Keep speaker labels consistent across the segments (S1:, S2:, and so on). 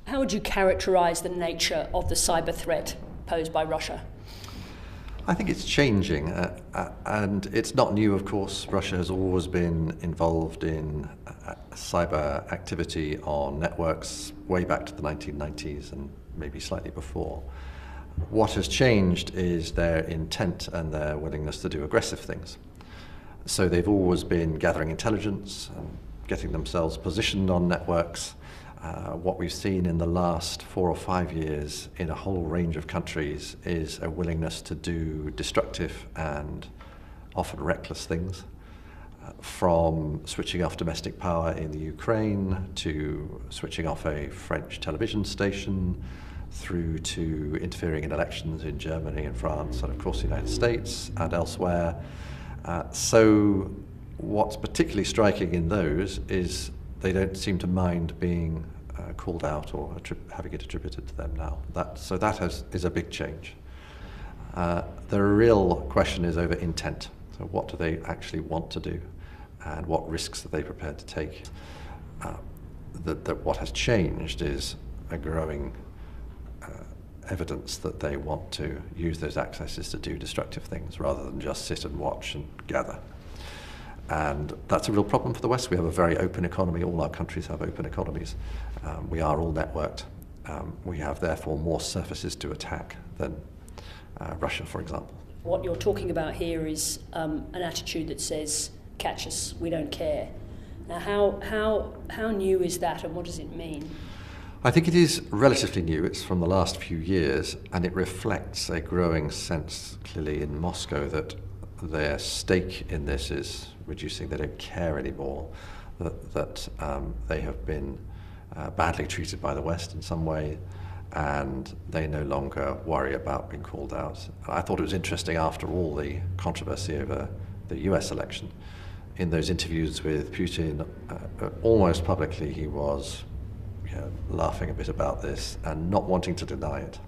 S1: How would you characterise the nature of the cyber threat posed by Russia?
S2: I think it's changing, and it's not new, of course. Russia has always been involved in cyber activity on networks way back to the 1990s and maybe slightly before. What has changed is their intent and their willingness to do aggressive things. So they've always been gathering intelligence and getting themselves positioned on networks. What we've seen in the last 4 or 5 years in a whole range of countries is a willingness to do destructive and often reckless things, from switching off domestic power in the Ukraine to switching off a French television station, through to interfering in elections in Germany and France and of course the United States and elsewhere. So what's particularly striking in those is they don't seem to mind being called out or having it attributed to them now. So that is a big change. The real question is over intent. So what do they actually want to do, and what risks are they prepared to take? That what has changed is a growing evidence that they want to use those accesses to do destructive things rather than just sit and watch and gather. And that's a real problem for the West. We have a very open economy. All our countries have open economies. We are all networked. We have therefore more surfaces to attack than Russia, for example.
S1: What you're talking about here is an attitude that says, catch us, we don't care. Now, how new is that, and what does it mean?
S2: I think it is relatively new. It's from the last few years, and it reflects a growing sense, clearly in Moscow, that their stake in this is reducing. They don't care anymore, that they have been badly treated by the West in some way, and they no longer worry about being called out. I thought it was interesting, after all the controversy over the US election, in those interviews with Putin, almost publicly he was laughing a bit about this and not wanting to deny it.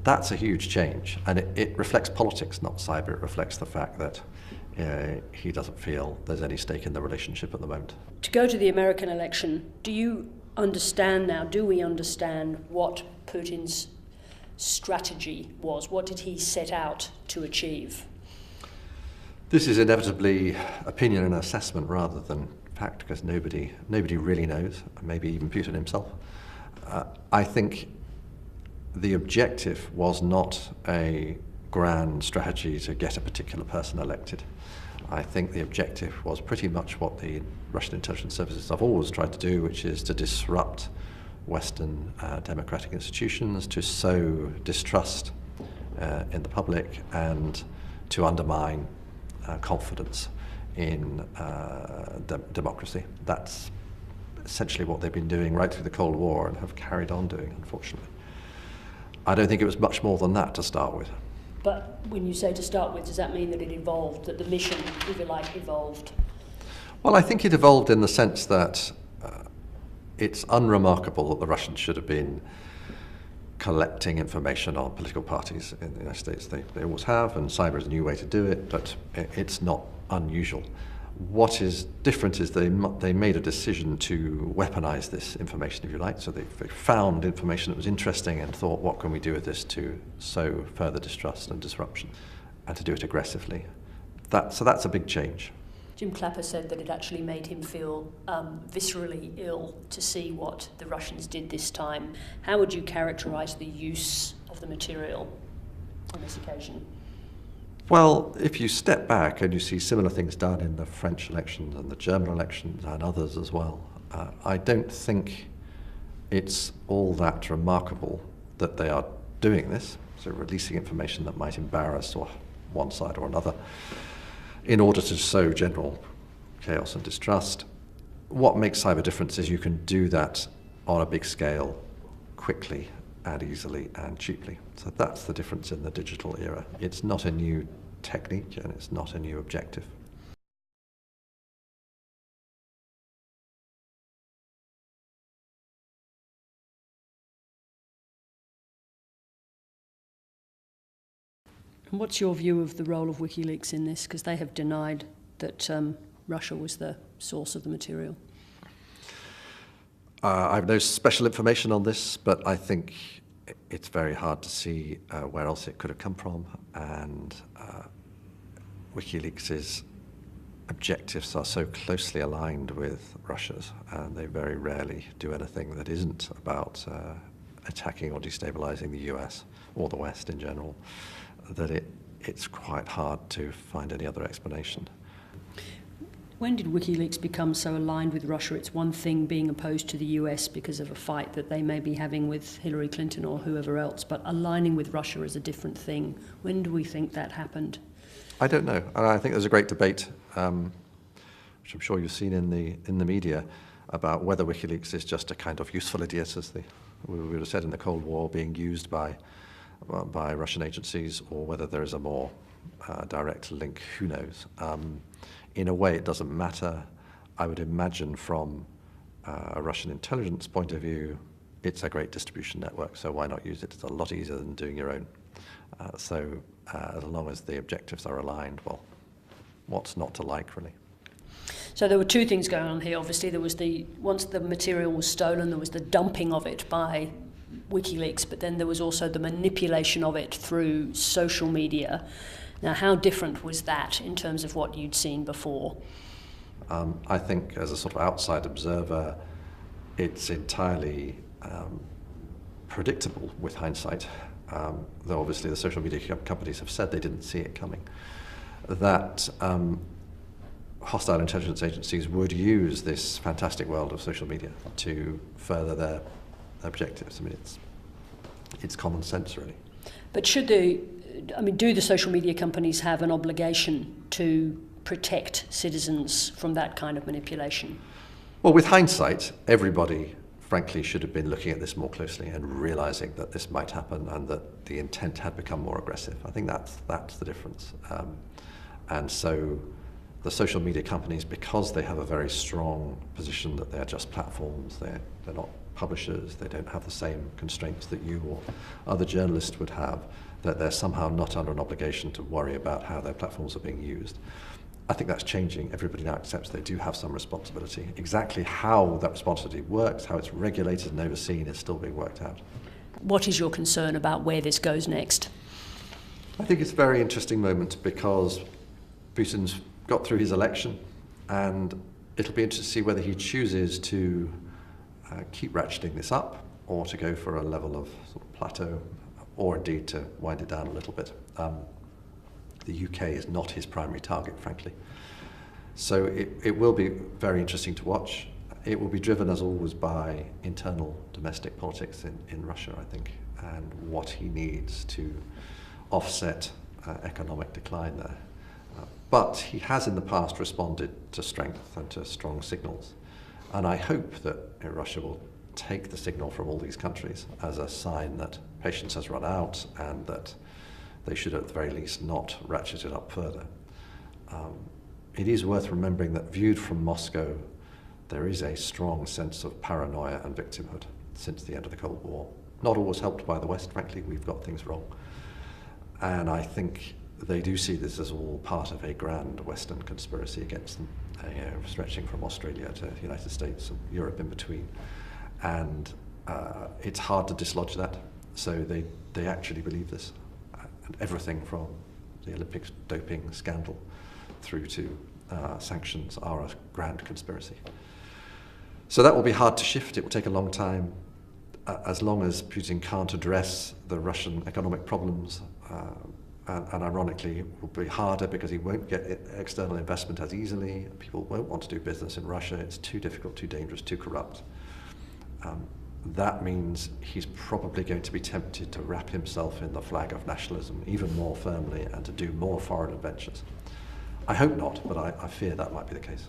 S2: That's a huge change, and it reflects politics, not cyber. It reflects the fact that he doesn't feel there's any stake in the relationship at the moment.
S1: To go to the American election, do you understand now, do we understand what Putin's strategy was? What did he set out to achieve?
S2: This is inevitably opinion and assessment rather than fact, because nobody really knows, maybe even Putin himself. I think the objective was not a grand strategy to get a particular person elected. I think the objective was pretty much what the Russian intelligence services have always tried to do, which is to disrupt Western democratic institutions, to sow distrust in the public, and to undermine confidence in democracy. That's essentially what they've been doing right through the Cold War and have carried on doing, unfortunately. I don't think it was much more than that to start with.
S1: But when you say to start with, does that mean that it evolved, that the mission, if you like, evolved?
S2: Well, I think it evolved in the sense that it's unremarkable that the Russians should have been collecting information on political parties in the United States. They always have, and cyber is a new way to do it, but it's not unusual. What is different is they made a decision to weaponize this information, if you like. So they found information that was interesting and thought, what can we do with this to sow further distrust and disruption, and to do it aggressively. So that's a big change.
S1: Jim Clapper said that it actually made him feel viscerally ill to see what the Russians did this time. How would you characterize the use of the material on this occasion?
S2: Well, if you step back and you see similar things done in the French elections and the German elections and others as well, I don't think it's all that remarkable that they are doing this, so releasing information that might embarrass or one side or another in order to sow general chaos and distrust. What makes cyber different is you can do that on a big scale, quickly and easily and cheaply. So that's the difference in the digital era. It's not a new technique and it's not a new objective.
S1: And what's your view of the role of WikiLeaks in this? Because they have denied that Russia was the source of the material.
S2: I have no special information on this, but I think it's very hard to see where else it could have come from, and WikiLeaks' objectives are so closely aligned with Russia's, and they very rarely do anything that isn't about attacking or destabilizing the US or the West in general, that it's quite hard to find any other explanation.
S1: When did WikiLeaks become so aligned with Russia? It's one thing being opposed to the US because of a fight that they may be having with Hillary Clinton or whoever else, but aligning with Russia is a different thing. When do we think that happened?
S2: I don't know. I think there's a great debate, which I'm sure you've seen in the media, about whether WikiLeaks is just a kind of useful idiot, as we would have said in the Cold War, being used by Russian agencies, or whether there is a more direct link. Who knows? In a way, it doesn't matter. I would imagine from a Russian intelligence point of view, it's a great distribution network, so why not use it? It's a lot easier than doing your own. So as long as the objectives are aligned, well, what's not to like, really?
S1: So there were two things going on here. Obviously, there was once the material was stolen, there was the dumping of it by WikiLeaks, but then there was also the manipulation of it through social media. Now, how different was that in terms of what you'd seen before?
S2: I think as a sort of outside observer, it's entirely predictable with hindsight, though obviously the social media companies have said they didn't see it coming, that hostile intelligence agencies would use this fantastic world of social media to further their objectives. I mean, it's common sense, really.
S1: But do the social media companies have an obligation to protect citizens from that kind of manipulation?
S2: Well, with hindsight, everybody, frankly, should have been looking at this more closely and realizing that this might happen and that the intent had become more aggressive. I think that's the difference. And so the social media companies, because they have a very strong position that they're just platforms, they're not publishers, they don't have the same constraints that you or other journalists would have, that they're somehow not under an obligation to worry about how their platforms are being used. I think that's changing. Everybody now accepts they do have some responsibility. Exactly how that responsibility works, how it's regulated and overseen, is still being worked out.
S1: What is your concern about where this goes next?
S2: I think it's a very interesting moment because Putin's got through his election, and it'll be interesting to see whether he chooses to keep ratcheting this up or to go for a level of sort of plateau, or indeed to wind it down a little bit. The UK is not his primary target, frankly. So it will be very interesting to watch. It will be driven, as always, by internal domestic politics in Russia, I think, and what he needs to offset economic decline there. But he has in the past responded to strength and to strong signals. And I hope that Russia will take the signal from all these countries as a sign that patience has run out and that they should at the very least not ratchet it up further. It is worth remembering that viewed from Moscow, there is a strong sense of paranoia and victimhood since the end of the Cold War. Not always helped by the West, frankly. We've got things wrong. And I think they do see this as all part of a grand Western conspiracy against them, stretching from Australia to the United States and Europe in between. And it's hard to dislodge that. So they actually believe this. And everything from the Olympics doping scandal through to sanctions are a grand conspiracy. So that will be hard to shift. It will take a long time. As long as Putin can't address the Russian economic problems, and ironically, it will be harder because he won't get external investment as easily. People won't want to do business in Russia. It's too difficult, too dangerous, too corrupt. That means he's probably going to be tempted to wrap himself in the flag of nationalism even more firmly and to do more foreign adventures. I hope not, but I fear that might be the case.